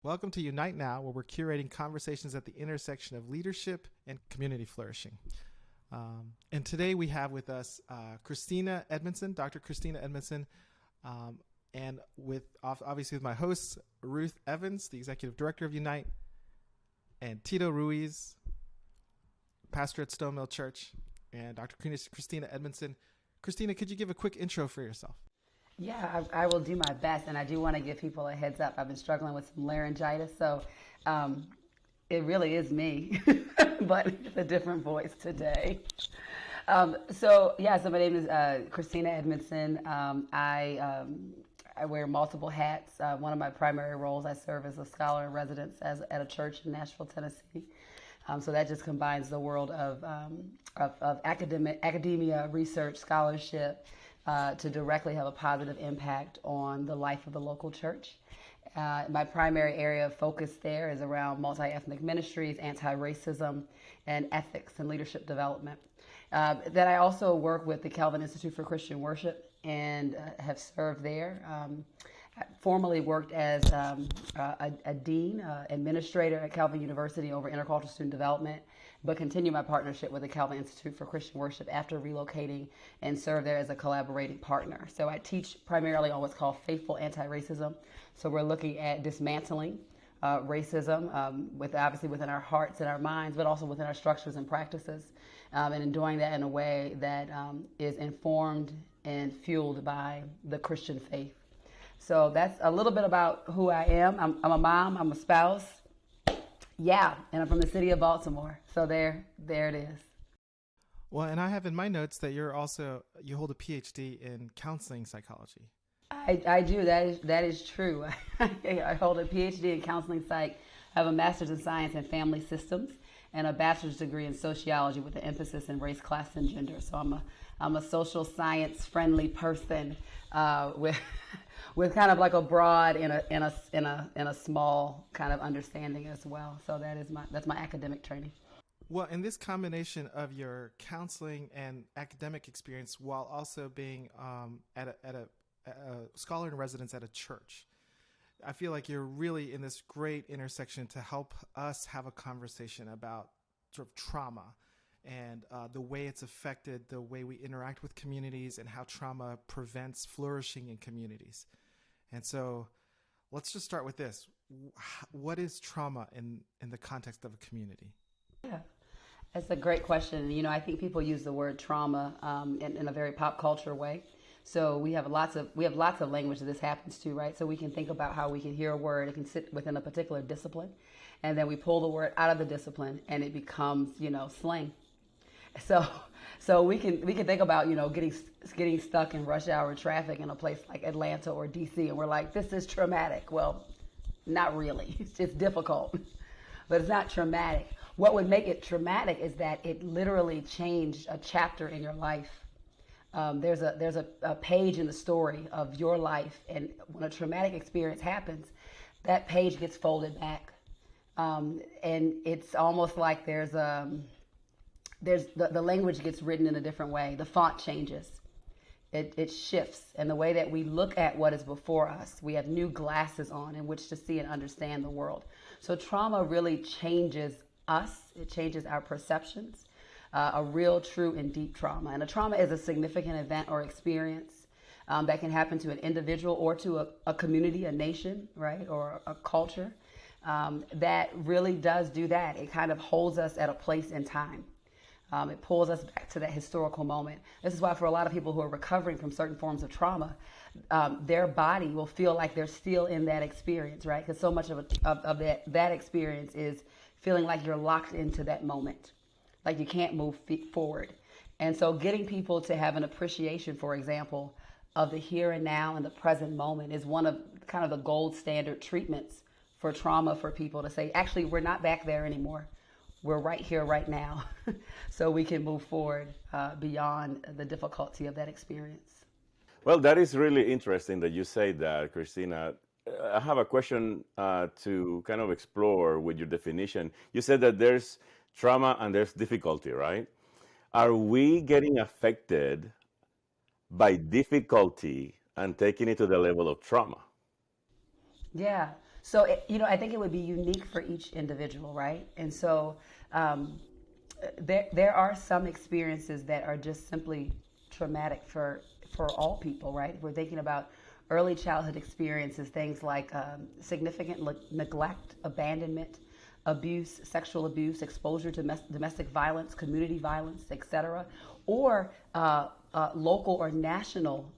Welcome to Unite Now, where we're curating conversations at the intersection of leadership and community flourishing. And today we have with us Christina Edmondson, Dr. Christina Edmondson, and with obviously with my hosts, Ruth Evans, the Executive Director of Unite, and Tito Ruiz, pastor at Stone Mill Church, and Dr. Christina Edmondson. Christina, could you give a quick intro for yourself? Yeah, I will do my best, and I do want to give people a heads up. I've been struggling with some laryngitis, so it really is me, but it's a different voice today. So my name is Christina Edmondson. I wear multiple hats. One of my primary roles, I serve as a scholar in residence at a church in Nashville, Tennessee. So that just combines the world of academia, research, scholarship, to directly have a positive impact on the life of the local church. My primary area of focus there is around multi-ethnic ministries, anti-racism, and ethics and leadership development. Then I also work with the Calvin Institute for Christian Worship and have served there. I formerly worked as a dean, administrator at Calvin University over intercultural student development, but continue my partnership with the Calvin Institute for Christian Worship after relocating and serve there as a collaborating partner. So I teach primarily on what's called faithful anti-racism. So we're looking at dismantling racism, obviously within our hearts and our minds, but also within our structures and practices, and in doing that in a way that is informed and fueled by the Christian faith. So that's a little bit about who I am. I'm a mom, I'm a spouse. Yeah, and I'm from the city of Baltimore. So there it is. Well, and I have in my notes that you hold a PhD in counseling psychology. I do. That is true. I hold a PhD in counseling psych. I have a master's in science and family systems and a bachelor's degree in sociology with an emphasis in race, class, and gender. So I'm a social science friendly person with kind of like a broad in a small kind of understanding as well. So that's my academic training. Well, in this combination of your counseling and academic experience, while also being at a scholar in residence at a church, I feel like you're really in this great intersection to help us have a conversation about sort of trauma and the way it's affected the way we interact with communities and how trauma prevents flourishing in communities. And so let's just start with this. What is trauma in the context of a community? Yeah, that's a great question. You know, I think people use the word trauma in a very pop culture way. So we have lots of language that this happens to, right? So we can think about how we can hear a word, it can sit within a particular discipline, and then we pull the word out of the discipline and it becomes, slang. So we can think about, getting stuck in rush hour traffic in a place like Atlanta or DC, and we're like, this is traumatic. Well, not really. It's just difficult, but it's not traumatic. What would make it traumatic is that it literally changed a chapter in your life. There's a page in the story of your life, and when a traumatic experience happens, that page gets folded back, and it's almost like the language gets written in a different way. The font changes. It shifts. And the way that we look at what is before us, we have new glasses on in which to see and understand the world. So trauma really changes us. It changes our perceptions, a real, true, and deep trauma. And a trauma is a significant event or experience that can happen to an individual or to a community, a nation, right, or a culture that really does do that. It kind of holds us at a place in time. It pulls us back to that historical moment. This is why for a lot of people who are recovering from certain forms of trauma, their body will feel like they're still in that experience, right? Because so much of that experience is feeling like you're locked into that moment, like you can't move forward. And so getting people to have an appreciation, for example, of the here and now and the present moment is one of kind of the gold standard treatments for trauma for people to say, actually, we're not back there anymore. We're right here, right now, so we can move forward beyond the difficulty of that experience. Well, that is really interesting that you say that, Christina. I have a question to kind of explore with your definition. You said that there's trauma and there's difficulty, right? Are we getting affected by difficulty and taking it to the level of trauma? Yeah. So, I think it would be unique for each individual, right? And so there are some experiences that are just simply traumatic for all people, right? If we're thinking about early childhood experiences, things like significant neglect, abandonment, abuse, sexual abuse, exposure to domestic violence, community violence, etc., or local or national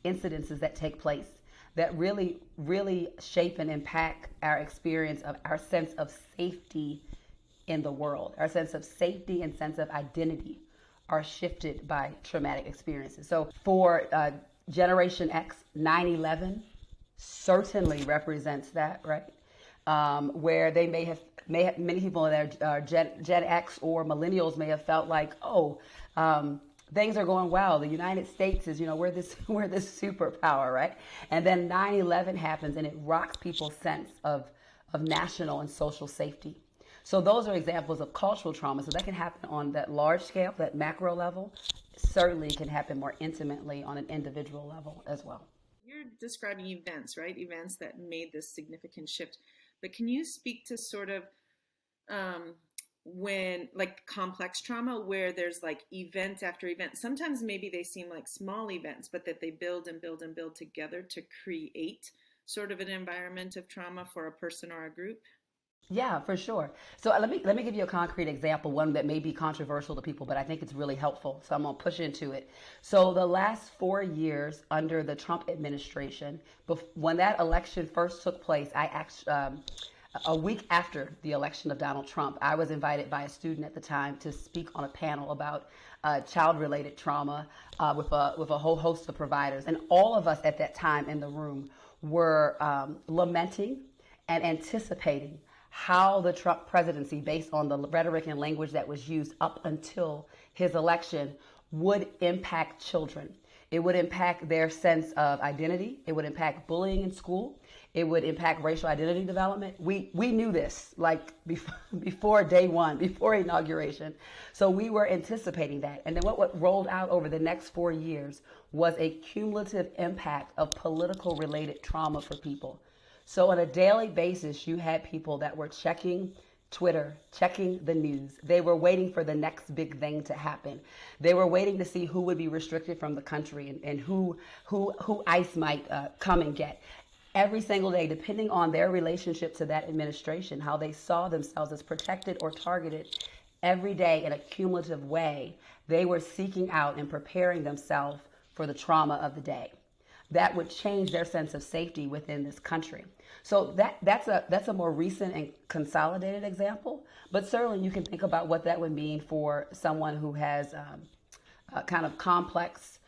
incidences that take place that really, really shape and impact our experience of our sense of safety in the world. Our sense of safety and sense of identity are shifted by traumatic experiences. So for Generation X, 9/11 certainly represents that, right? Where they may have many people in their Gen X or millennials may have felt like, things are going well. The United States is, we're this superpower, right? And then 9/11 happens, and it rocks people's sense of national and social safety. So those are examples of cultural trauma. So that can happen on that large scale, that macro level. Certainly can happen more intimately on an individual level as well. You're describing events, right? Events that made this significant shift. But can you speak to sort of when, like, complex trauma, where there's like event after event? Sometimes maybe they seem like small events, but that they build and build and build together to create sort of an environment of trauma for a person or a group. Yeah, for sure. So let me give you a concrete example, one that may be controversial to people, but I think it's really helpful. So I'm gonna push into it. So the last 4 years under the Trump administration, when that election first took place, I actually a week after the election of Donald Trump, I was invited by a student at the time to speak on a panel about child-related trauma with a whole host of providers, and all of us at that time in the room were lamenting and anticipating how the Trump presidency, based on the rhetoric and language that was used up until his election, would impact children. It would impact their sense of identity. It would impact bullying in school. It would impact racial identity development. We knew this like before day one, before inauguration. So we were anticipating that. And then what rolled out over the next 4 years was a cumulative impact of political related trauma for people. So on a daily basis, you had people that were checking Twitter, checking the news. They were waiting for the next big thing to happen. They were waiting to see who would be restricted from the country and who ICE might come and get. Every single day, depending on their relationship to that administration, how they saw themselves as protected or targeted, every day in a cumulative way, they were seeking out and preparing themselves for the trauma of the day. That would change their sense of safety within this country. So that's a more recent and consolidated example, but certainly you can think about what that would mean for someone who has kind of complex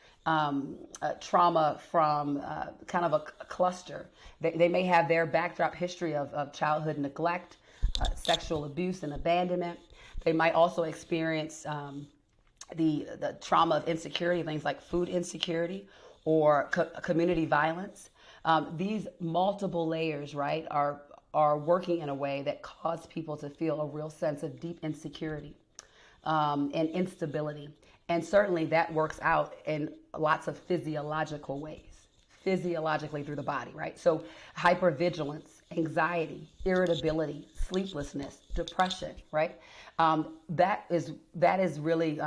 trauma from kind of a cluster. They may have their backdrop history of childhood neglect, sexual abuse and abandonment. They might also experience the trauma of insecurity, things like food insecurity or community violence. These multiple layers, right, are working in a way that cause people to feel a real sense of deep insecurity and instability. And certainly that works out in lots of physiological ways, physiologically through the body, right? So hypervigilance, anxiety, irritability, sleeplessness, depression, right? That is really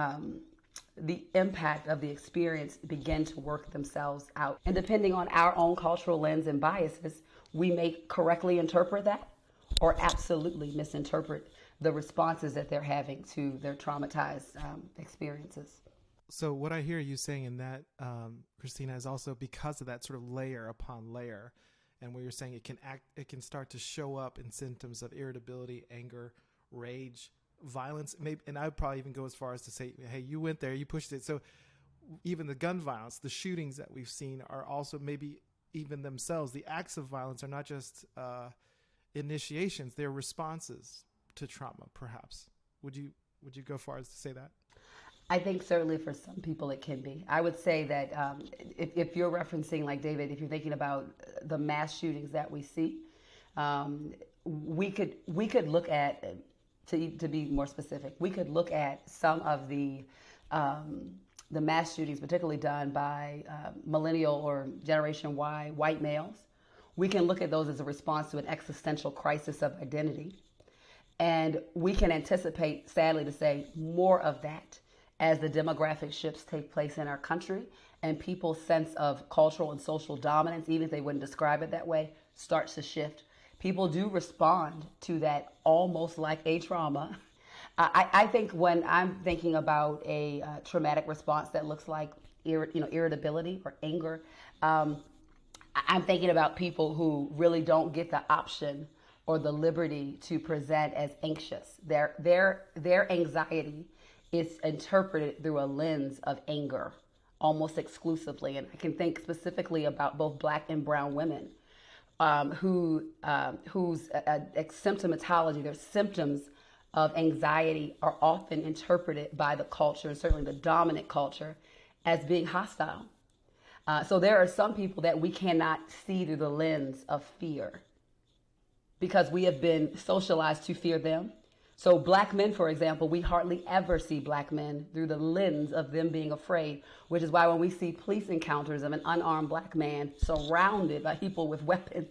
the impact of the experience begin to work themselves out. And depending on our own cultural lens and biases, we may correctly interpret that or absolutely misinterpret the responses that they're having to their traumatized experiences. So what I hear you saying in that, Christina, is also because of that sort of layer upon layer, and where you're saying it can start to show up in symptoms of irritability, anger, rage, violence, maybe, and I would probably even go as far as to say, hey, you went there, you pushed it. So even the gun violence, the shootings that we've seen are also maybe even themselves, the acts of violence are not just initiations, they're responses to trauma, perhaps. Would you go far as to say that? I think certainly for some people it can be. I would say that if you're referencing, like David, if you're thinking about the mass shootings that we see, we could look at, to be more specific, we could look at some of the mass shootings, particularly done by millennial or Generation Y white males. we can look at those as a response to an existential crisis of identity. And we can anticipate, sadly to say, more of that as the demographic shifts take place in our country and people's sense of cultural and social dominance, even if they wouldn't describe it that way, starts to shift. People do respond to that almost like a trauma. I think when I'm thinking about a traumatic response that looks like irritability or anger, I'm thinking about people who really don't get the option or the liberty to present as anxious. Their anxiety is interpreted through a lens of anger, almost exclusively. And I can think specifically about both Black and brown women whose symptomatology, their symptoms of anxiety are often interpreted by the culture, and certainly the dominant culture, as being hostile. So there are some people that we cannot see through the lens of fear because we have been socialized to fear them. So Black men, for example, we hardly ever see Black men through the lens of them being afraid, which is why when we see police encounters of an unarmed Black man surrounded by people with weapons,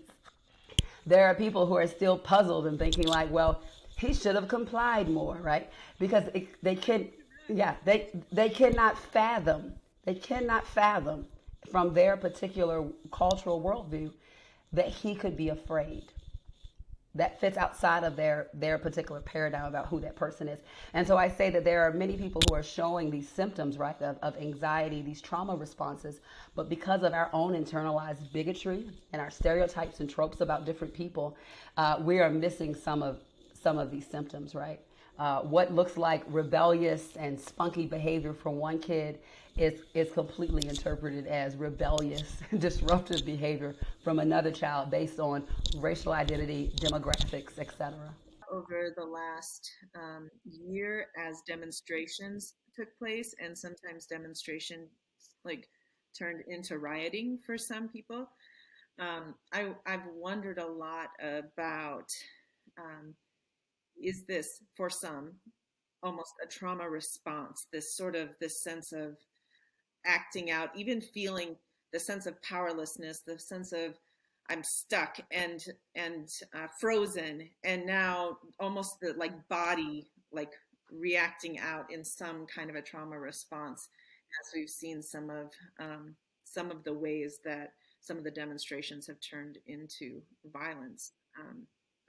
there are people who are still puzzled and thinking like, well, he should have complied more, right? Because they cannot fathom from their particular cultural worldview that he could be afraid. That fits outside of their particular paradigm about who that person is. And so I say that there are many people who are showing these symptoms, right, of anxiety, these trauma responses, but because of our own internalized bigotry and our stereotypes and tropes about different people, we are missing some of these symptoms, right? What looks like rebellious and spunky behavior from one kid is completely interpreted as rebellious, disruptive behavior from another child based on racial identity, demographics, etc. Over the last year, as demonstrations took place, and sometimes demonstrations turned into rioting for some people, I've wondered a lot about is this for some almost a trauma response, this sense of acting out, even feeling the sense of powerlessness, the sense of I'm stuck and frozen, and now almost the body reacting out in some kind of a trauma response, as we've seen some of the ways that some of the demonstrations have turned into violence.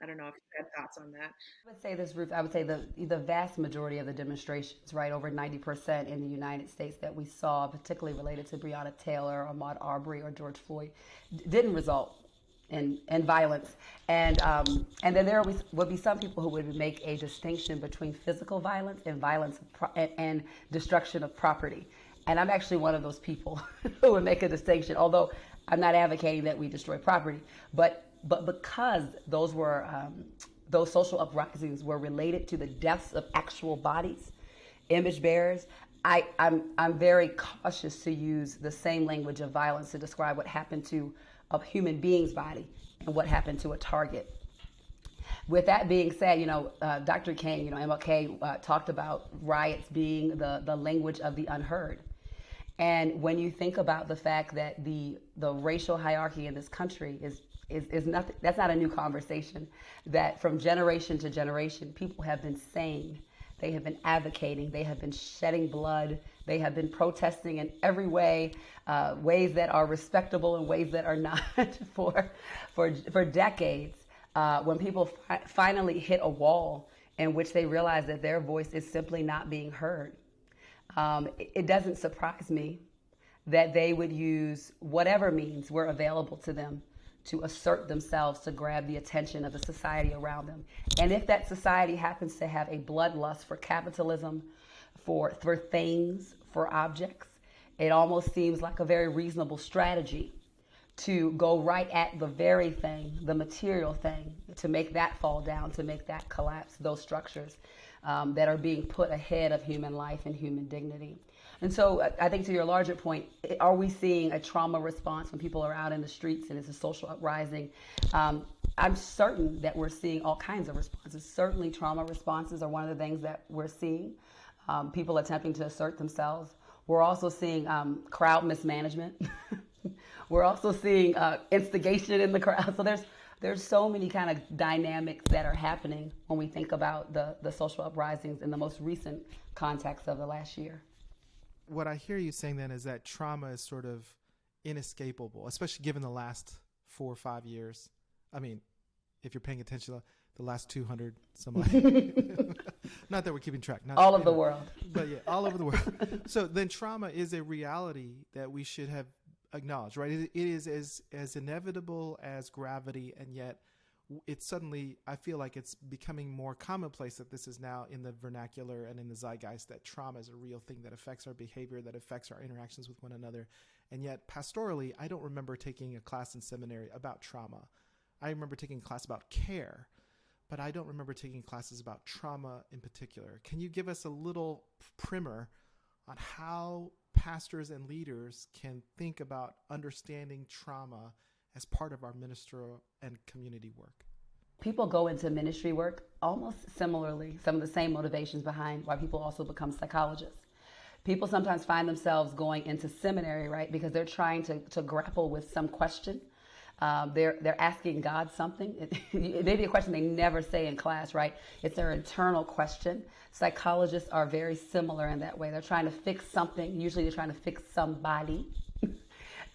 I don't know if you had thoughts on that. I would say this, Ruth. I would say the vast majority of the demonstrations, right, over 90% in the United States that we saw, particularly related to Breonna Taylor, Ahmaud Arbery, or George Floyd, didn't result in violence. And then there would be some people who would make a distinction between physical violence and violence and destruction of property. And I'm actually one of those people who would make a distinction, although I'm not advocating that we destroy property, but because those social uprisings were related to the deaths of actual bodies, image bearers, I'm very cautious to use the same language of violence to describe what happened to a human being's body and what happened to a target. With that being said, Dr. King, MLK talked about riots being the language of the unheard. And when you think about the fact that the racial hierarchy in this country is nothing, that's not a new conversation, that from generation to generation, people have been saying, they have been advocating, they have been shedding blood, they have been protesting in every way, ways that are respectable and ways that are not for decades. When people finally hit a wall in which they realize that their voice is simply not being heard, it doesn't surprise me that they would use whatever means were available to them to assert themselves, to grab the attention of the society around them. And if that society happens to have a bloodlust for capitalism, for things, for objects, it almost seems like a very reasonable strategy to go right at the very thing, the material thing, to make that fall down, to make that collapse, those structures that are being put ahead of human life and human dignity. And so I think to your larger point, are we seeing a trauma response when people are out in the streets and it's a social uprising? I'm certain that we're seeing all kinds of responses. Certainly trauma responses are one of the things that we're seeing. People attempting to assert themselves. We're also seeing crowd mismanagement. We're also seeing instigation in the crowd. So there's so many kind of dynamics that are happening when we think about the social uprisings in the most recent context of the last year. What I hear you saying then is that trauma is sort of inescapable, especially given the last 4 or 5 years. I mean, if you're paying attention to the last 200 some odd. Not that we're keeping track. All of the world. But yeah, all over the world. So then trauma is a reality that we should have acknowledged, right? It is as inevitable as gravity, and yet it's suddenly, I feel like it's becoming more commonplace that this is now in the vernacular and in the zeitgeist, that trauma is a real thing that affects our behavior, that affects our interactions with one another. And yet pastorally, I don't remember taking a class in seminary about trauma. I remember taking a class about care, but I don't remember taking classes about trauma in particular. Can you give us a little primer on how pastors and leaders can think about understanding trauma as part of our ministerial and community work? People go into ministry work almost similarly, some of the same motivations behind why people also become psychologists. People sometimes find themselves going into seminary, right, because they're trying to grapple with some question. They're asking God something. It may be a question they never say in class, right? It's their internal question. Psychologists are very similar in that way. They're trying to fix something. Usually they're trying to fix somebody.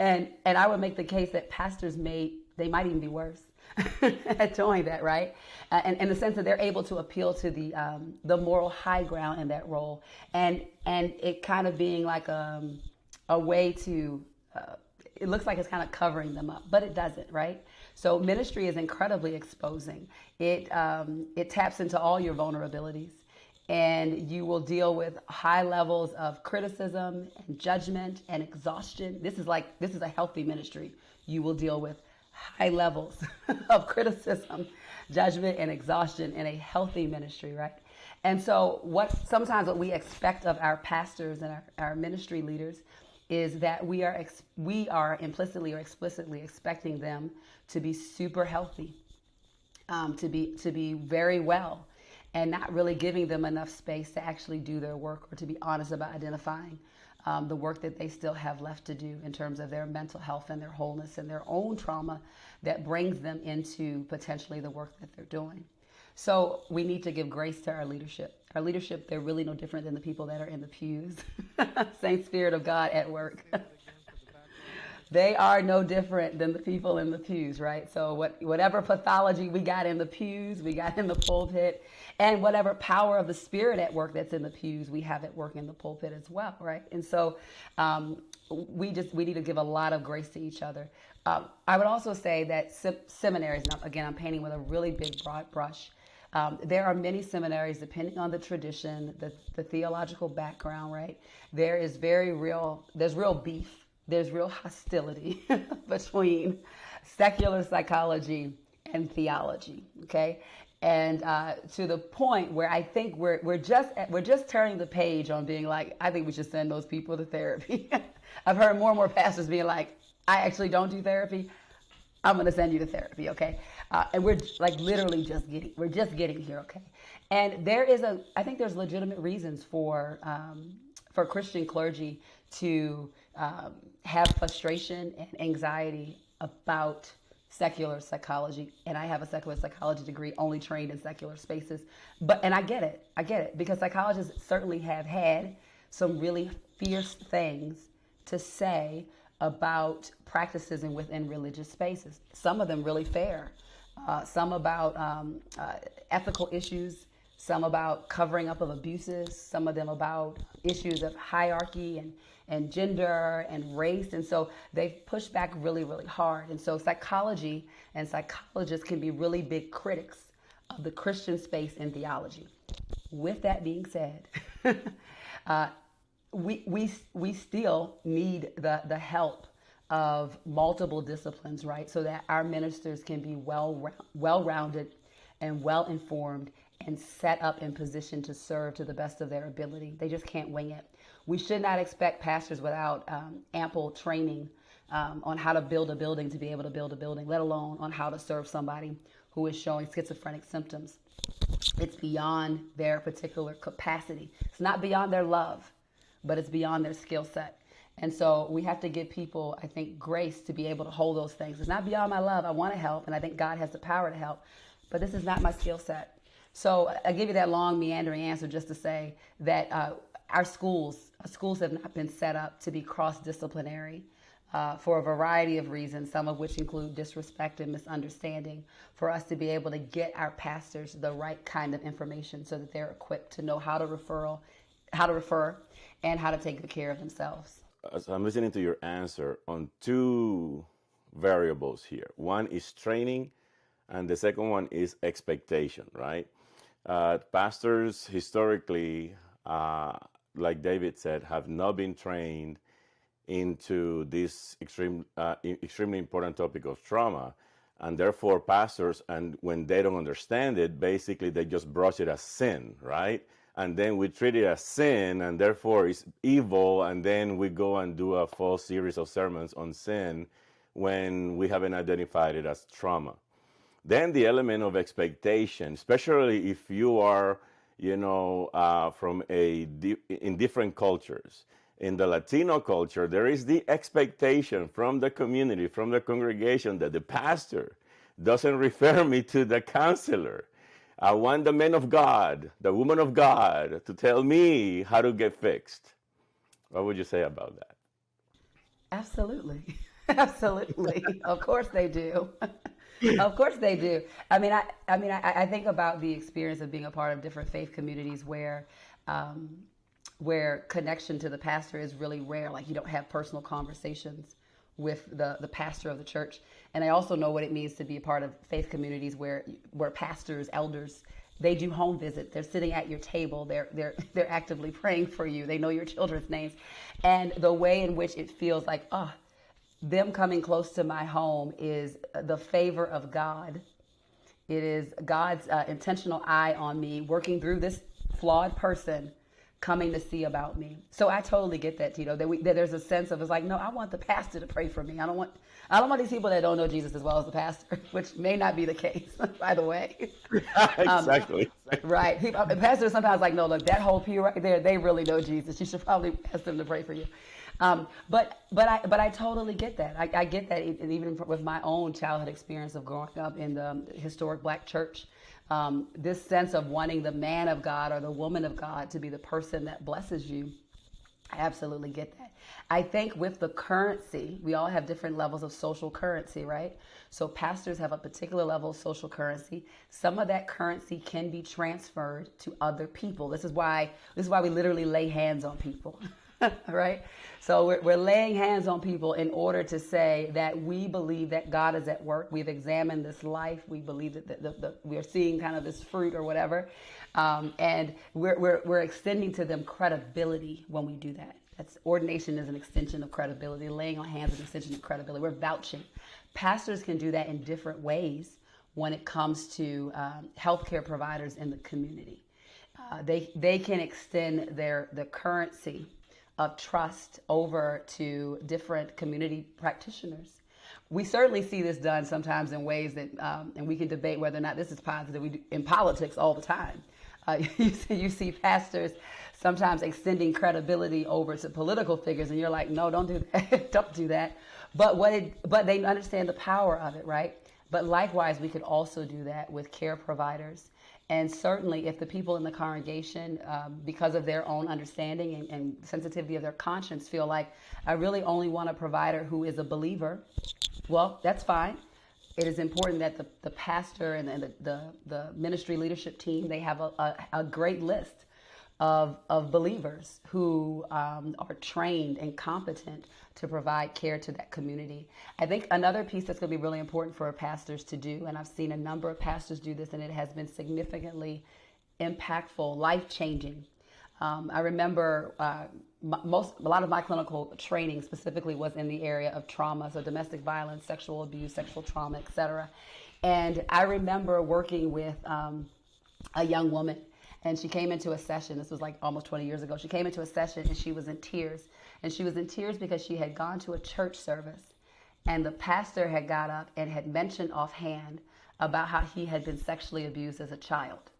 And I would make the case that pastors might even be worse at doing that, right? And in the sense that they're able to appeal to the moral high ground in that role, and it kind of being like a way to. It looks like it's kind of covering them up, but it doesn't, right? So ministry is incredibly exposing. It taps into all your vulnerabilities, and you will deal with high levels of criticism and judgment and exhaustion. This is a healthy ministry. You will deal with high levels of criticism, judgment, and exhaustion in a healthy ministry, right? And so sometimes what we expect of our pastors and our ministry leaders is that we are implicitly or explicitly expecting them to be super healthy, to be very well, and not really giving them enough space to actually do their work, or to be honest about identifying the work that they still have left to do in terms of their mental health and their wholeness and their own trauma that brings them into potentially the work that they're doing. So we need to give grace to our leadership. Our leadership, they're really no different than the people that are in the pews. Same Spirit of God at work. They are no different than the people in the pews, right? So whatever pathology we got in the pews, we got in the pulpit, and whatever power of the Spirit at work that's in the pews, we have at work in the pulpit as well, right? And so we need to give a lot of grace to each other. I would also say that seminaries, and again, I'm painting with a really big broad brush. There are many seminaries, depending on the tradition, the theological background, right? There's real beef. There's real hostility between secular psychology and theology, okay? And to the point where I think we're just turning the page on being like, I think we should send those people to therapy. I've heard more and more pastors being like, I actually don't do therapy. I'm going to send you to therapy, okay? And we're like literally just getting here, okay? And I think there's legitimate reasons for Christian clergy to have frustration and anxiety about secular psychology. And I have a secular psychology degree, only trained in secular spaces. And I get it, because psychologists certainly have had some really fierce things to say about practices within religious spaces. Some of them really fair, some about ethical issues, some about covering up of abuses, some of them about issues of hierarchy and gender and race. And so they've pushed back really, really hard. And so psychology and psychologists can be really big critics of the Christian space in theology. With that being said, we still need the help of multiple disciplines, right? So that our ministers can be well-rounded and well-informed and set up in position to serve to the best of their ability. They just can't wing it. We should not expect pastors without ample training on how to build a building to be able to build a building, let alone on how to serve somebody who is showing schizophrenic symptoms. It's beyond their particular capacity. It's not beyond their love, but it's beyond their skill set. And so we have to give people, I think, grace to be able to hold those things. It's not beyond my love. I want to help, and I think God has the power to help, but this is not my skill set. So I give you that long meandering answer just to say that our schools have not been set up to be cross-disciplinary for a variety of reasons, some of which include disrespect and misunderstanding, for us to be able to get our pastors the right kind of information so that they're equipped to know how to refer, and how to take good care of themselves. As I'm listening to your answer on two variables here. One is training, and the second one is expectation, right? Pastors historically, like David said, have not been trained into this extremely important topic of trauma. And therefore, pastors, and when they don't understand it, basically they just brush it as sin, right? And then we treat it as sin, and therefore it's evil, and then we go and do a full series of sermons on sin when we haven't identified it as trauma. Then the element of expectation, especially if you are, from in different cultures. In the Latino culture, there is the expectation from the community, from the congregation, that the pastor doesn't refer me to the counselor. I want the man of God, the woman of God, to tell me how to get fixed. What would you say about that? Absolutely. Absolutely. Of course they do. Of course they do. I think about the experience of being a part of different faith communities where connection to the pastor is really rare. Like, you don't have personal conversations with the pastor of the church. And I also know what it means to be a part of faith communities where pastors, elders, they do home visits. They're sitting at your table. They're actively praying for you. They know your children's names. And the way in which it feels like, them coming close to my home is the favor of God. It is God's intentional eye on me, working through this flawed person, coming to see about me. So I totally get that, Tito. That there's a sense of, it's like, no, I want the pastor to pray for me. I don't want these people that don't know Jesus as well as the pastor, which may not be the case, by the way. Exactly. Right. The pastor sometimes like, no, look, that whole pew right there, they really know Jesus. You should probably ask them to pray for you. But I totally get that. I get that, even with my own childhood experience of growing up in the historic Black church. This sense of wanting the man of God or the woman of God to be the person that blesses you. I absolutely get that. I think with the currency, we all have different levels of social currency, right? So pastors have a particular level of social currency. Some of that currency can be transferred to other people. This is why we literally lay hands on people. Right? So we're laying hands on people in order to say that we believe that God is at work. We've examined this life. We believe that we are seeing kind of this fruit or whatever. And we're extending to them credibility when we do that. Ordination is an extension of credibility. Laying on hands is an extension of credibility. We're vouching. Pastors can do that in different ways when it comes to healthcare providers in the community. They can extend the currency of trust over to different community practitioners. We certainly see this done sometimes in ways that, and we can debate whether or not this is positive. We do in politics all the time. You see pastors sometimes extending credibility over to political figures, and you're like, no, don't do that. Don't do that. But they understand the power of it, right? But likewise, we could also do that with care providers. And certainly if the people in the congregation, because of their own understanding and sensitivity of their conscience, feel like, I really only want a provider who is a believer, well, that's fine. It is important that the pastor and the ministry leadership team, they have a great list of believers who are trained and competent to provide care to that community. I think another piece that's going to be really important for pastors to do, and I've seen a number of pastors do this, and it has been significantly impactful, life-changing. I remember a lot of my clinical training specifically was in the area of trauma, so domestic violence, sexual abuse, sexual trauma, etc. And I remember working with a young woman, and she came into a session. This was like almost 20 years ago. She came into a session and she was in tears. And she was in tears because she had gone to a church service and the pastor had got up and had mentioned offhand about how he had been sexually abused as a child.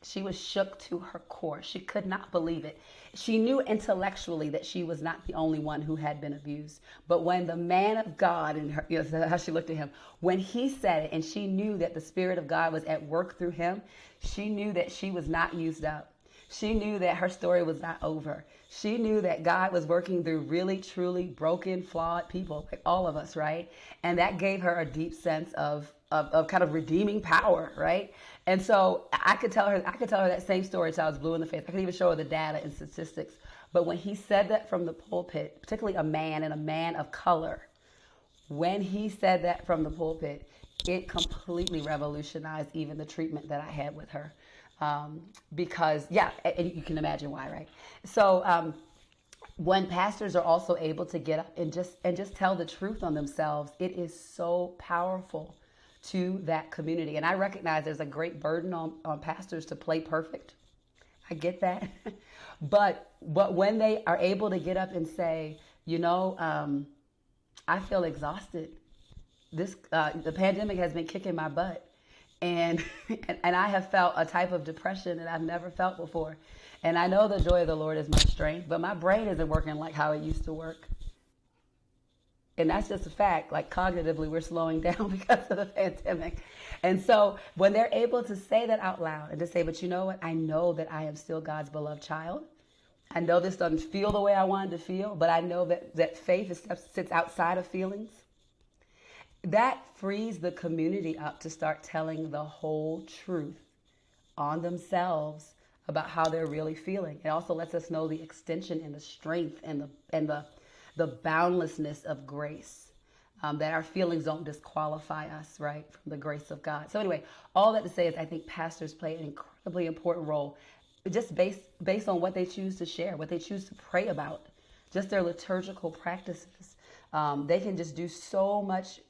She was shook to her core. She could not believe it. She knew intellectually that she was not the only one who had been abused. But when the man of God, and her, how she looked at him, when he said it, and she knew that the Spirit of God was at work through him, she knew that she was not used up. She knew that her story was not over. She knew that God was working through really, truly broken, flawed people, like all of us, right? And that gave her a deep sense of kind of redeeming power, right? And so I could tell her that same story till I was blue in the face. I could even show her the data and statistics. But when he said that from the pulpit, particularly a man and a man of color, when he said that from the pulpit, it completely revolutionized even the treatment that I had with her. Because, yeah, and you can imagine why, right? So when pastors are also able to get up and just tell the truth on themselves, it is so powerful to that community. And I recognize there's a great burden on pastors to play perfect. I get that. But when they are able to get up and say, I feel exhausted. The pandemic has been kicking my butt. And I have felt a type of depression that I've never felt before. And I know the joy of the Lord is my strength, but my brain isn't working like how it used to work. And that's just a fact. Like cognitively, we're slowing down because of the pandemic. And so when they're able to say that out loud and to say, but you know what? I know that I am still God's beloved child. I know this doesn't feel the way I wanted to feel, but I know that faith sits outside of feelings. That frees the community up to start telling the whole truth on themselves about how they're really feeling. It also lets us know the extension and the strength and the boundlessness of grace, that our feelings don't disqualify us, right, from the grace of God. So anyway, all that to say is I think pastors play an incredibly important role just based on what they choose to share, what they choose to pray about, just their liturgical practices. They can just do so much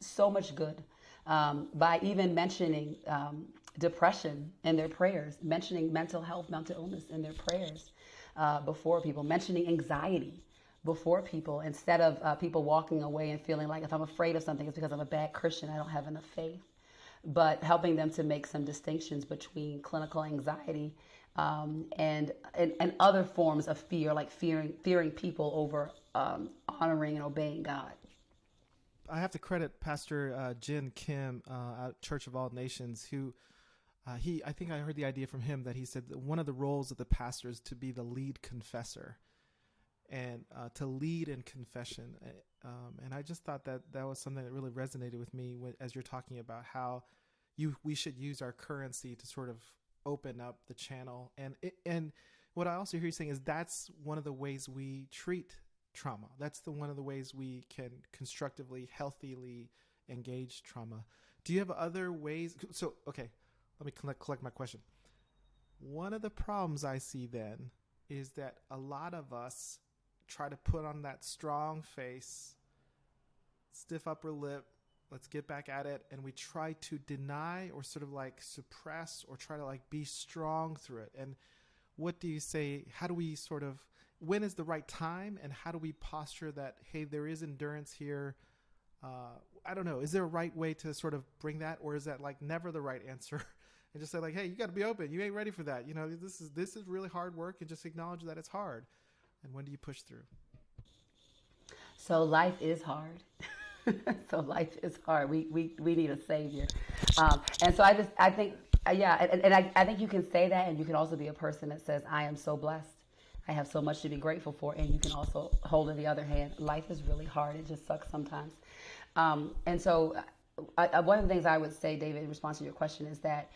good by even mentioning depression in their prayers, mentioning mental health, mental illness in their prayers before people, mentioning anxiety before people, instead of people walking away and feeling like if I'm afraid of something, it's because I'm a bad Christian, I don't have enough faith. But helping them to make some distinctions between clinical anxiety and other forms of fear, like fearing people over honoring and obeying God. I have to credit Pastor Jin Kim at Church of All Nations, who I think I heard the idea from him that he said that one of the roles of the pastor is to be the lead confessor and to lead in confession. And I just thought that was something that really resonated with me as you're talking about how we should use our currency to sort of open up the channel. And what I also hear you saying is that's one of the ways we treat trauma. That's one of the ways we can constructively, healthily engage trauma. Do you have other ways? So, okay, let me collect my question. One of the problems I see then is that a lot of us try to put on that strong face, stiff upper lip, let's get back at it, and we try to deny or sort of like suppress or try to like be strong through it. And what do you say? How do we sort of, when is the right time, and how do we posture that, hey, there is endurance here? I don't know. Is there a right way to sort of bring that, or is that like never the right answer? And just say like, hey, you got to be open. You ain't ready for that. This is really hard work, and just acknowledge that it's hard. And when do you push through? So life is hard. So life is hard. We need a savior. And so I think you can say that, and you can also be a person that says, I am so blessed. I have so much to be grateful for. And you can also hold in the other hand, life is really hard. It just sucks sometimes. And so one of the things I would say, David, in response to your question is that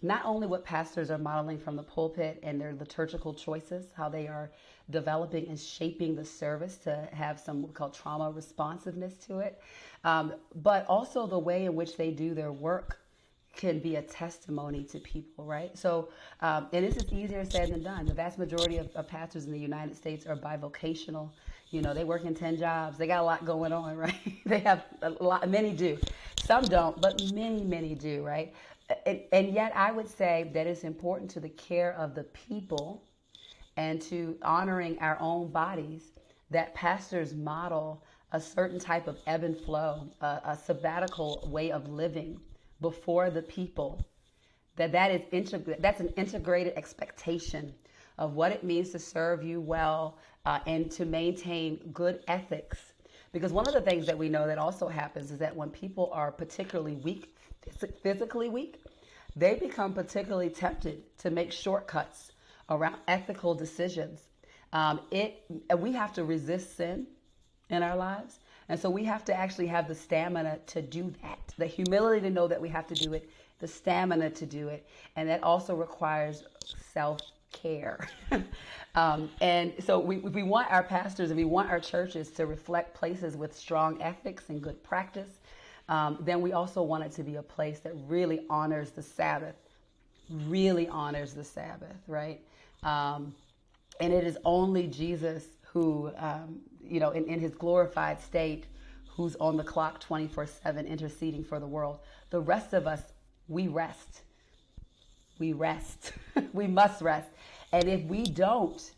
not only what pastors are modeling from the pulpit and their liturgical choices, how they are developing and shaping the service to have some what we call trauma responsiveness to it, but also the way in which they do their work can be a testimony to people, right? So, and this is easier said than done. The vast majority of pastors in the United States are bivocational. They work in 10 jobs. They got a lot going on, right? They have a lot, many do. Some don't, but many do, right? And yet I would say that it's important to the care of the people and to honoring our own bodies that pastors model a certain type of ebb and flow, a sabbatical way of living before the people That's an integrated expectation of what it means to serve you well and to maintain good ethics. Because one of the things that we know that also happens is that when people are particularly weak, physically weak, they become particularly tempted to make shortcuts around ethical decisions. We have to resist sin in our lives. And so we have to actually have the stamina to do that, the humility to know that we have to do it, the stamina to do it. And that also requires self-care. And so we want our pastors and we want our churches to reflect places with strong ethics and good practice. Then we also want it to be a place that really honors the Sabbath, right? And it is only Jesus who, in his glorified state, who's on the clock 24/7 interceding for the world. The rest of us, we rest. We must rest. And if we don't,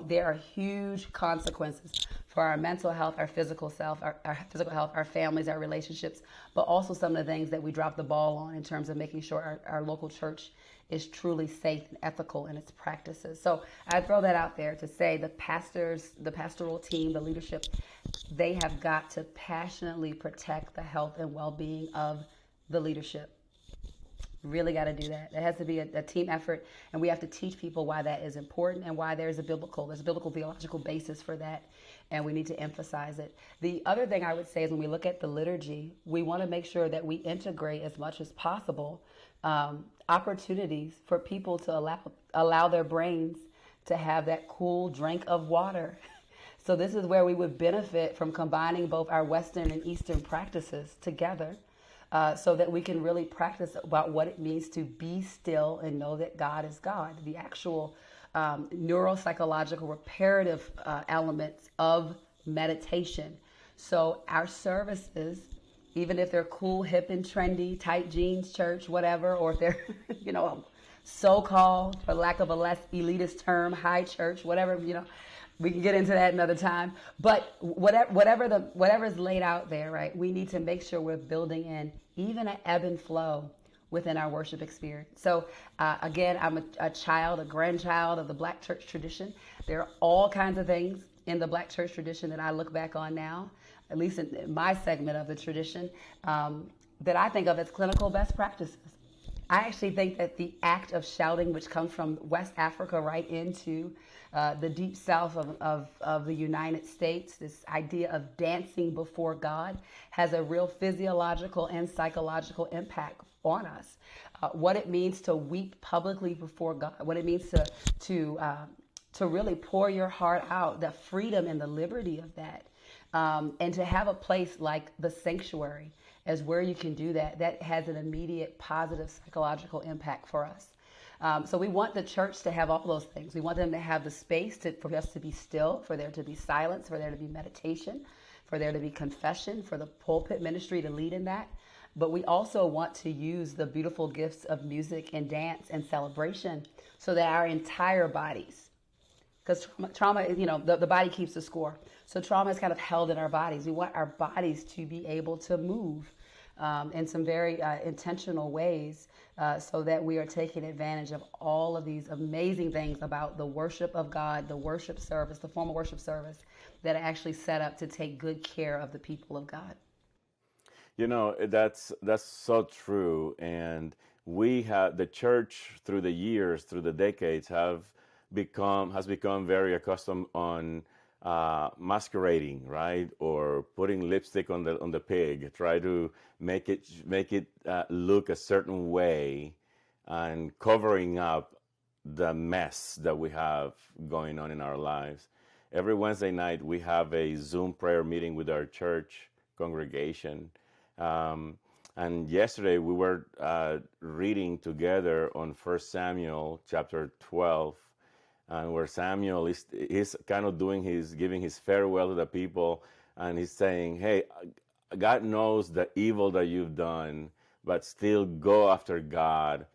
there are huge consequences for our mental health, our physical self, our physical health, our families, our relationships, but also some of the things that we drop the ball on in terms of making sure our local church is truly safe and ethical in its practices. So I throw that out there to say the pastors, the pastoral team, the leadership, they have got to passionately protect the health and well-being of the leadership. Really got to do that. It has to be a team effort, and we have to teach people why that is important and why there's a biblical theological basis for that, and we need to emphasize it. The other thing I would say is when we look at the liturgy, we want to make sure that we integrate as much as possible opportunities for people to allow their brains to have that cool drink of water. So this is where we would benefit from combining both our Western and Eastern practices together. So that we can really practice about what it means to be still and know that God is God. The actual neuropsychological reparative elements of meditation. So our services, even if they're cool, hip and trendy, tight jeans church, whatever, or if they're, so-called, for lack of a less elitist term, high church, whatever, we can get into that another time. But whatever is laid out there, right? We need to make sure we're building in even an ebb and flow within our worship experience. So again, I'm a grandchild of the Black church tradition. There are all kinds of things in the Black church tradition that I look back on now, at least in my segment of the tradition, that I think of as clinical best practices. I actually think that the act of shouting, which comes from West Africa right into the deep south of the United States, this idea of dancing before God, has a real physiological and psychological impact on us. What it means to weep publicly before God, what it means to really pour your heart out, the freedom and the liberty of that, and to have a place like the sanctuary as where you can do that, that has an immediate positive psychological impact for us. So we want the church to have all those things. We want them to have the space for us to be still, for there to be silence, for there to be meditation, for there to be confession, for the pulpit ministry to lead in that. But we also want to use the beautiful gifts of music and dance and celebration so that our entire bodies, because trauma, the body keeps the score. So trauma is kind of held in our bodies. We want our bodies to be able to move in some very intentional ways so that we are taking advantage of all of these amazing things about the worship of God, the worship service, the formal worship service that are actually set up to take good care of the people of God. That's so true. And the church through the years, through the decades, has become very accustomed on masquerading, right, or putting lipstick on the pig, try to make it look a certain way, and covering up the mess that we have going on in our lives. Every Wednesday night we have a Zoom prayer meeting with our church congregation, and yesterday we were reading together on 1 Samuel chapter 12. And where Samuel is kind of giving his farewell to the people, and he's saying, hey, God knows the evil that you've done, but still go after God,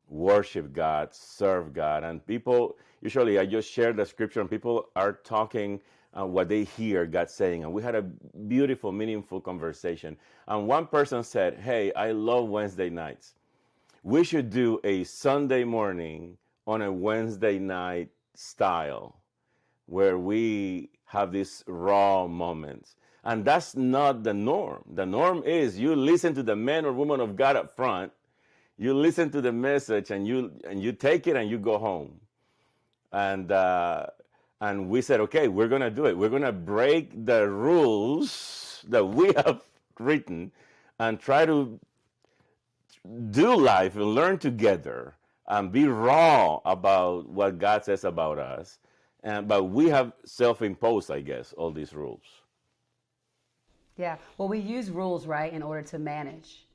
worship God, serve God. And people, usually I just share the scripture and people are talking what they hear God saying. And we had a beautiful, meaningful conversation. And one person said, hey, I love Wednesday nights. we should do a Sunday morning on a Wednesday night style where we have these raw moments. And that's not the norm. The norm is you listen to the man or woman of God up front, you listen to the message, and you take it and you go home. And we said, okay, we're going to do it. We're going to break the rules that we have written and try to do life and learn together and be raw about what God says about us. But we have self-imposed, I guess, all these rules. Yeah. Well, we use rules, right, in order to manage.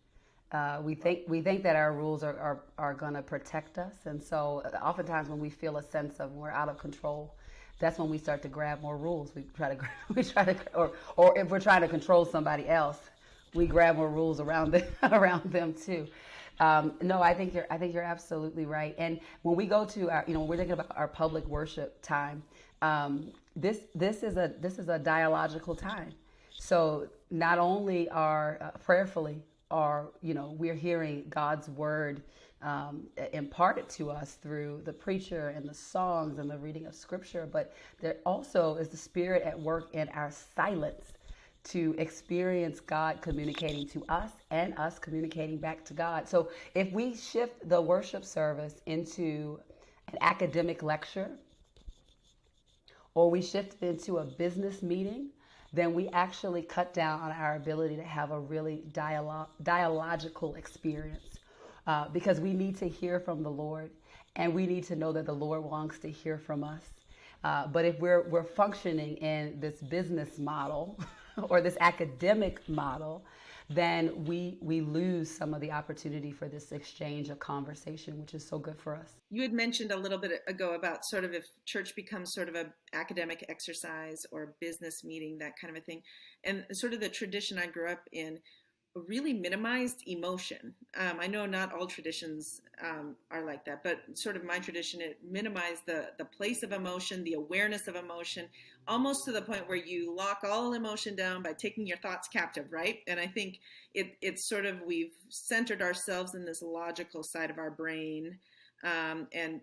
We think that our rules are going to protect us, and so oftentimes when we feel a sense of we're out of control, that's when we start to grab more rules. We try to, or if we're trying to control somebody else, we grab more rules around them too. No, I think you're absolutely right. And when we go to our, when we're thinking about our public worship time, this is a dialogical time. So not only are prayerfully we're hearing God's word imparted to us through the preacher and the songs and the reading of scripture, but there also is the Spirit at work in our silence to experience God communicating to us and us communicating back to God. So if we shift the worship service into an academic lecture, or we shift it into a business meeting, then we actually cut down on our ability to have a really dialogical experience, because we need to hear from the Lord, and we need to know that the Lord wants to hear from us. But if we're functioning in this business model or this academic model, then we lose some of the opportunity for this exchange of conversation, which is so good for us. You had mentioned a little bit ago about sort of if church becomes sort of an academic exercise or business meeting, that kind of a thing. And sort of the tradition I grew up in really minimized emotion. I know not all traditions are like that, but sort of my tradition, it minimized the place of emotion, the awareness of emotion, almost to the point where you lock all emotion down by taking your thoughts captive, right? And I think it's sort of, we've centered ourselves in this logical side of our brain, and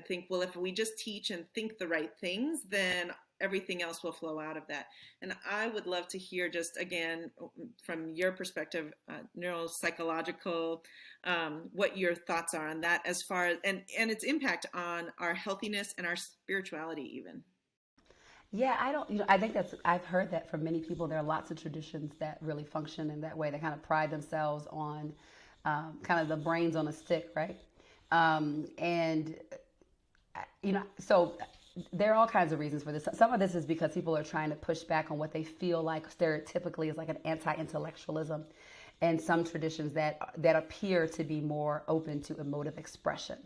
think, well, if we just teach and think the right things, then everything else will flow out of that. And I would love to hear, just again, from your perspective, neuropsychological, what your thoughts are on that, as far as, and its impact on our healthiness and our spirituality even. Yeah, I think I've heard that from many people. There are lots of traditions that really function in that way. They kind of pride themselves on kind of the brains on a stick, right? So there are all kinds of reasons for this. Some of this is because people are trying to push back on what they feel like stereotypically is like an anti-intellectualism, and some traditions that appear to be more open to emotive expression.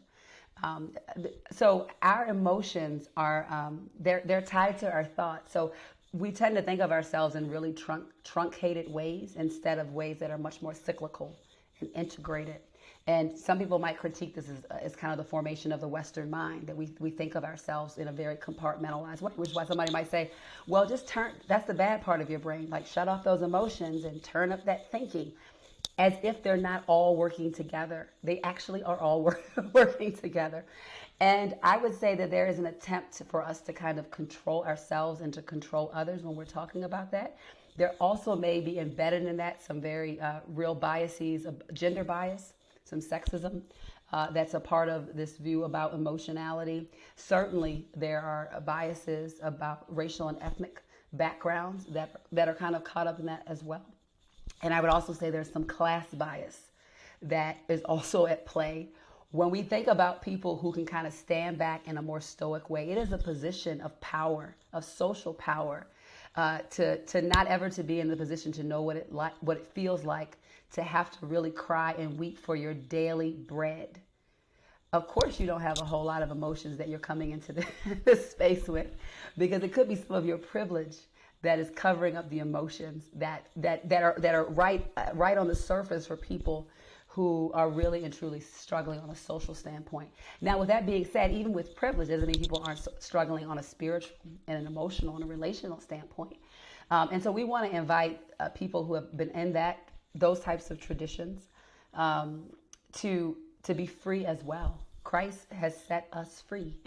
So our emotions are they're tied to our thoughts. So we tend to think of ourselves in really truncated ways instead of ways that are much more cyclical and integrated. And some people might critique this as kind of the formation of the Western mind, that we think of ourselves in a very compartmentalized way, which is why somebody might say, well, that's the bad part of your brain, like shut off those emotions and turn up that thinking, as if they're not all working together. They actually are all working together. And I would say that there is an attempt for us to kind of control ourselves and to control others when we're talking about that. There also may be embedded in that some very real biases, gender bias, some sexism that's a part of this view about emotionality. Certainly there are biases about racial and ethnic backgrounds that are kind of caught up in that as well. And I would also say there's some class bias that is also at play. When we think about people who can kind of stand back in a more stoic way, it is a position of power, of social power, to not ever to be in the position to know what it feels like to have to really cry and weep for your daily bread. Of course, you don't have a whole lot of emotions that you're coming into this space with, because it could be some of your privilege that is covering up the emotions that are right on the surface for people who are really and truly struggling on a social standpoint. Now, with that being said, even with privilege doesn't mean people aren't struggling on a spiritual and an emotional and a relational standpoint. And so we want to invite people who have been in those types of traditions to to be free as well. Christ has set us free.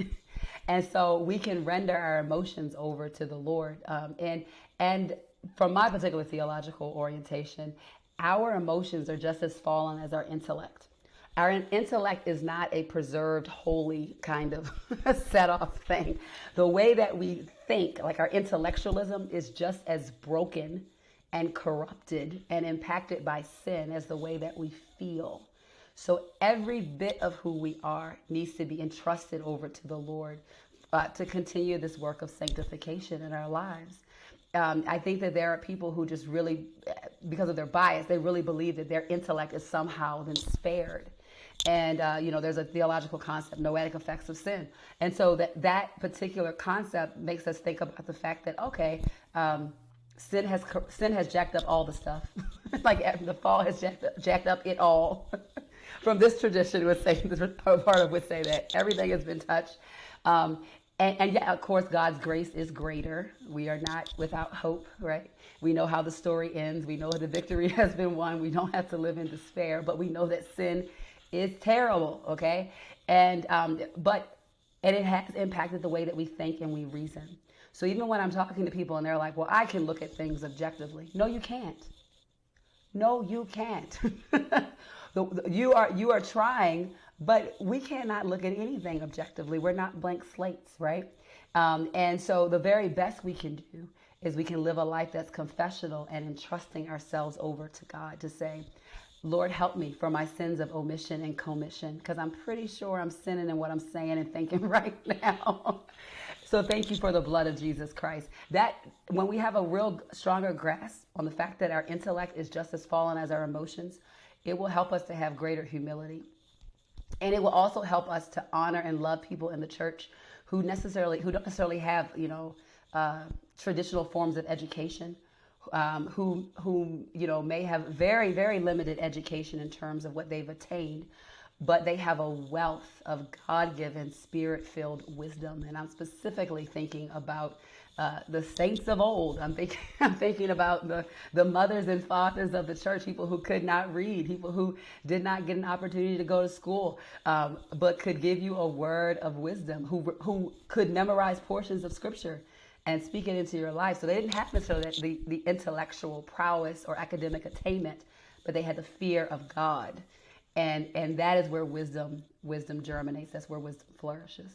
And so we can render our emotions over to the Lord. And from my particular theological orientation, our emotions are just as fallen as our intellect. Our intellect is not a preserved, holy kind of set off thing. The way that we think, like our intellectualism, is just as broken and corrupted and impacted by sin as the way that we feel. So every bit of who we are needs to be entrusted over to the Lord to continue this work of sanctification in our lives. I think that there are people who just really, because of their bias, they really believe that their intellect is somehow been spared. And, there's a theological concept, noetic effects of sin. And so that particular concept makes us think about the fact that, okay, sin has jacked up all the stuff. Like the fall has jacked up it all. From this tradition would say, this part of would say that everything has been touched. And yeah, of course, God's grace is greater. We are not without hope, right? We know how the story ends. We know the victory has been won. We don't have to live in despair, but we know that sin is terrible, okay? And it has impacted the way that we think and we reason. So even when I'm talking to people and they're like, well, I can look at things objectively. No, you can't. No, you can't. You are trying, but we cannot look at anything objectively. We're not blank slates, right? And so the very best we can do is we can live a life that's confessional and entrusting ourselves over to God to say, Lord, help me for my sins of omission and commission, because I'm pretty sure I'm sinning in what I'm saying and thinking right now. So thank you for the blood of Jesus Christ. That when we have a real stronger grasp on the fact that our intellect is just as fallen as our emotions, it will help us to have greater humility. And it will also help us to honor and love people in the church who don't necessarily have, traditional forms of education, who may have very, very limited education in terms of what they've attained, but they have a wealth of God-given, Spirit-filled wisdom. And I'm specifically thinking about the saints of old. I'm thinking about the mothers and fathers of the church, people who could not read, people who did not get an opportunity to go to school, but could give you a word of wisdom, who could memorize portions of Scripture and speak it into your life. So they didn't have necessarily the intellectual prowess or academic attainment, but they had the fear of God. And that is where wisdom germinates. That's where wisdom flourishes.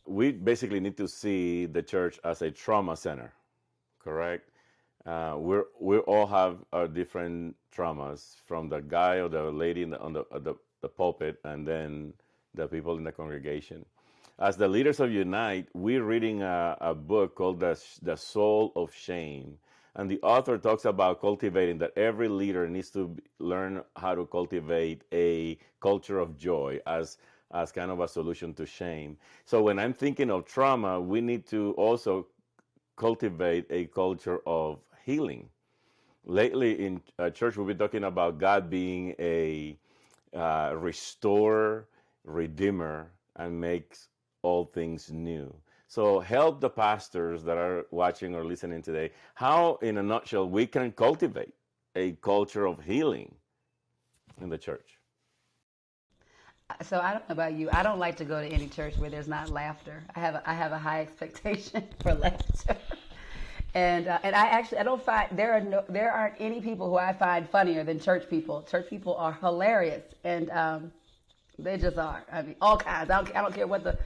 We basically need to see the church as a trauma center, correct? We all have our different traumas, from the guy or the lady on the pulpit, and then the people in the congregation. As the leaders of Unite, we're reading a book called The Soul of Shame. And the author talks about cultivating, that every leader needs to learn how to cultivate a culture of joy as kind of a solution to shame. So when I'm thinking of trauma, we need to also cultivate a culture of healing. Lately in church, we've been talking about God being a restorer, redeemer, and makes all things new. So help the pastors that are watching or listening today, how, in a nutshell, we can cultivate a culture of healing in the church. So I don't know about you. I don't like to go to any church where there's not laughter. I have a high expectation for laughter, and I don't find there aren't any people who I find funnier than church people. Church people are hilarious, and they just are. I mean, all kinds. I don't care what the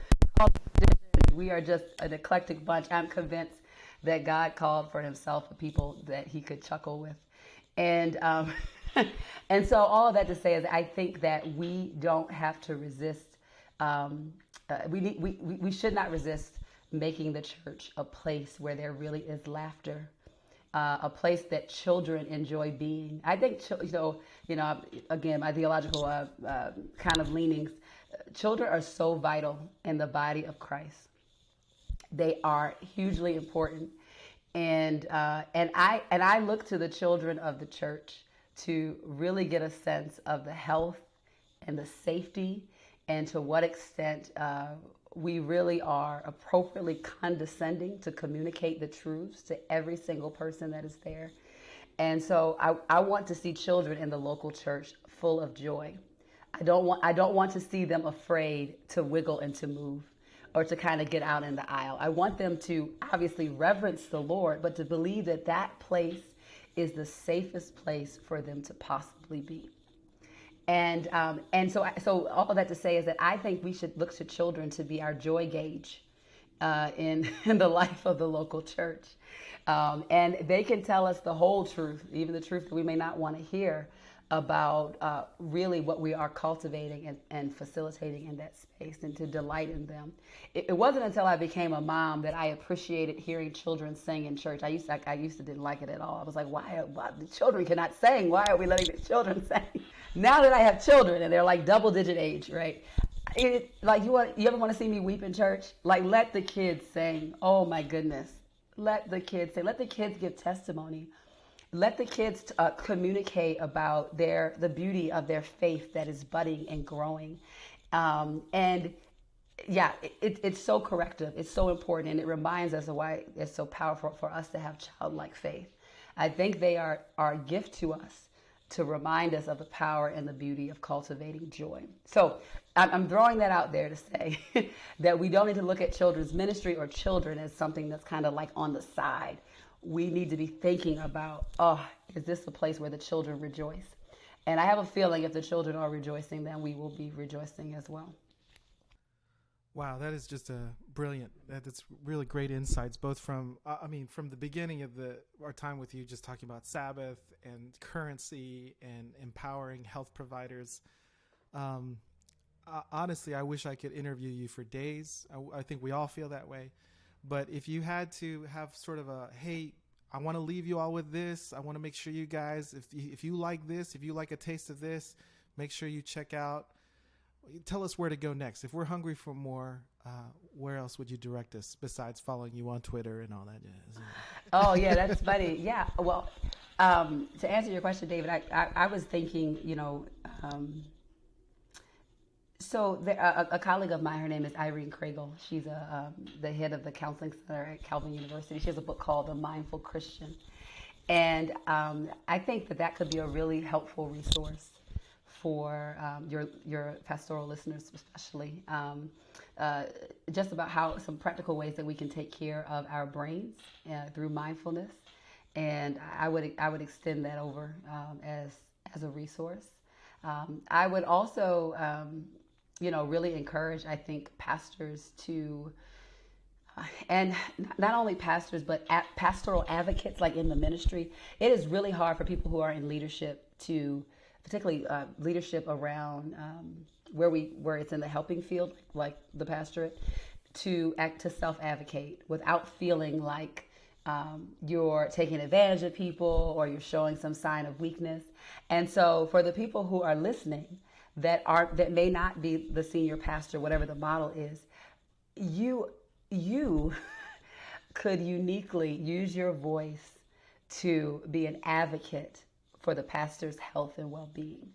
we are just an eclectic bunch. I'm convinced that God called for Himself a people that He could chuckle with, and and so all of that to say is, I think that we don't have to resist. We should not resist making the church a place where there really is laughter, a place that children enjoy being. I think again, my theological kind of leanings. Children are so vital in the body of Christ. They are hugely important, and I look to the children of the church to really get a sense of the health and the safety, and to what extent we really are appropriately condescending to communicate the truths to every single person that is there. And so I want to see children in the local church full of joy. I don't want to see them afraid to wiggle and to move or to kind of get out in the aisle. I want them to obviously reverence the Lord, but to believe that that place is the safest place for them to possibly be. And so all of that to say is that I think we should look to children to be our joy gauge in the life of the local church. And they can tell us the whole truth, even the truth that we may not want to hear about really what we are cultivating and facilitating in that space, and to delight in them. It wasn't until I became a mom that I appreciated hearing children sing in church. I used to didn't like it at all. I was like, why the children cannot sing? Why are we letting the children sing? Now that I have children and they're like double-digit age, right? Like you ever want to see me weep in church? Like, let the kids sing. Oh my goodness, let the kids sing. Let the kids give testimony. Let the kids communicate about the beauty of their faith that is budding and growing. And yeah, it's so corrective. It's so important. And it reminds us of why it's so powerful for us to have childlike faith. I think they are a gift to us to remind us of the power and the beauty of cultivating joy. So I'm throwing that out there to say that we don't need to look at children's ministry or children as something that's kind of like on the side. We need to be thinking about, is this a place where the children rejoice? And I have a feeling if the children are rejoicing, then we will be rejoicing as well. Wow, that is just brilliant. That's really great insights, both from the beginning of our time with you, just talking about Sabbath and currency and empowering health providers. Honestly, I wish I could interview you for days. I think we all feel that way. But if you had to have sort of hey, I want to leave you all with this. I want to make sure you guys, if you like this, if you like a taste of this, make sure you check out. Tell us where to go next. If we're hungry for more, where else would you direct us besides following you on Twitter and all that jazz? Oh, yeah, that's funny. Yeah, well, to answer your question, David, I was thinking, so a colleague of mine, her name is Irene Kragel. She's the head of the counseling center at Calvin University. She has a book called The Mindful Christian. And I think that could be a really helpful resource for your pastoral listeners, especially, just about how some practical ways that we can take care of our brains through mindfulness. And I would extend that over as a resource. I would also, really encourage, I think, pastors to, and not only pastors, but pastoral advocates, like in the ministry. It is really hard for people who are in leadership to, particularly leadership around where it's in the helping field, like the pastorate, to self-advocate without feeling like you're taking advantage of people or you're showing some sign of weakness. And so for the people who are listening that may not be the senior pastor, whatever the model is, you could uniquely use your voice to be an advocate for the pastor's health and well-being.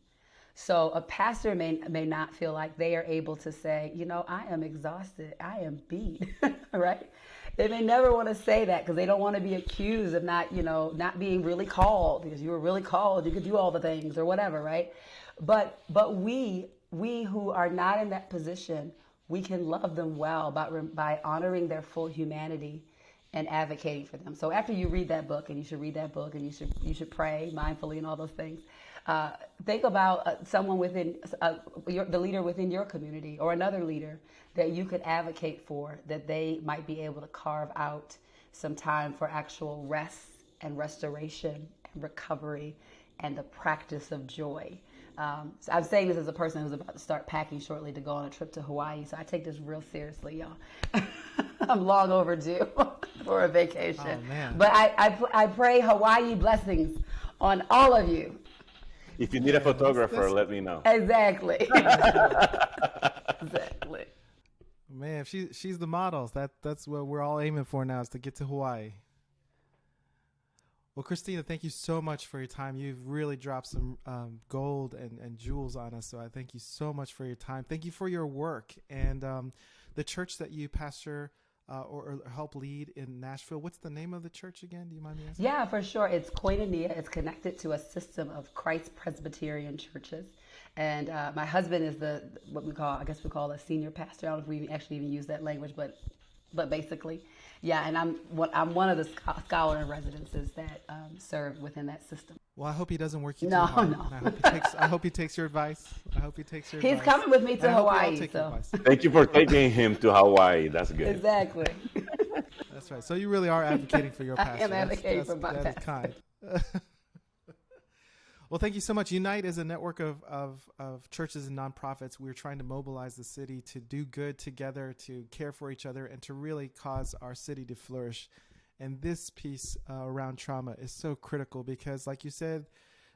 So a pastor may not feel like they are able to say, I am exhausted, I am beat, right? They may never want to say that because they don't want to be accused of not being really called, because you were really called, you could do all the things or whatever, right? But we who are not in that position, we can love them well by honoring their full humanity and advocating for them. So after you read that book, and you should read that book, and you should pray mindfully and all those things, think about someone within the leader within your community or another leader that you could advocate for, that they might be able to carve out some time for actual rest and restoration and recovery and the practice of joy. So I'm saying this as a person who's about to start packing shortly to go on a trip to Hawaii, so I take this real seriously, y'all. I'm long overdue for a vacation. Oh, man. But I pray Hawaii blessings on all of you. If you need a photographer, let me know. Exactly. Exactly. Man, if she's the models, that's what we're all aiming for now, is to get to Hawaii. Well, Christina, thank you so much for your time. You've really dropped some gold and jewels on us. So I thank you so much for your time. Thank you for your work. And the church that you pastor or help lead in Nashville. What's the name of the church again? Do you mind me asking? Yeah, for sure. It's Koinonia. It's connected to a system of Christ Presbyterian churches. And my husband is what we call a senior pastor. I don't know if we actually even use that language, but basically, yeah. And I'm one of the scholar in residences that serve within that system. Well, I hope he doesn't work you No, too hard. no. I hope he takes your advice. He's coming with me to Hawaii. Thank you for taking him to Hawaii. That's good. Exactly. That's right. So you really are advocating for your pastor. I am advocating for my pastor. That is kind. Well, thank you so much. Unite is a network of churches and nonprofits. We're trying to mobilize the city to do good together, to care for each other, and to really cause our city to flourish. And this piece around trauma is so critical because, like you said,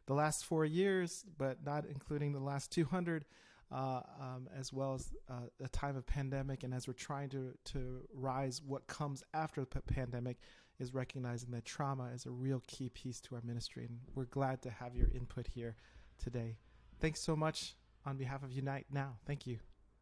the last 4 years, but not including the last 200, as well as the time of pandemic, and as we're trying to rise what comes after the pandemic, is recognizing that trauma is a real key piece to our ministry. And we're glad to have your input here today. Thanks so much on behalf of Unite Now. Thank you.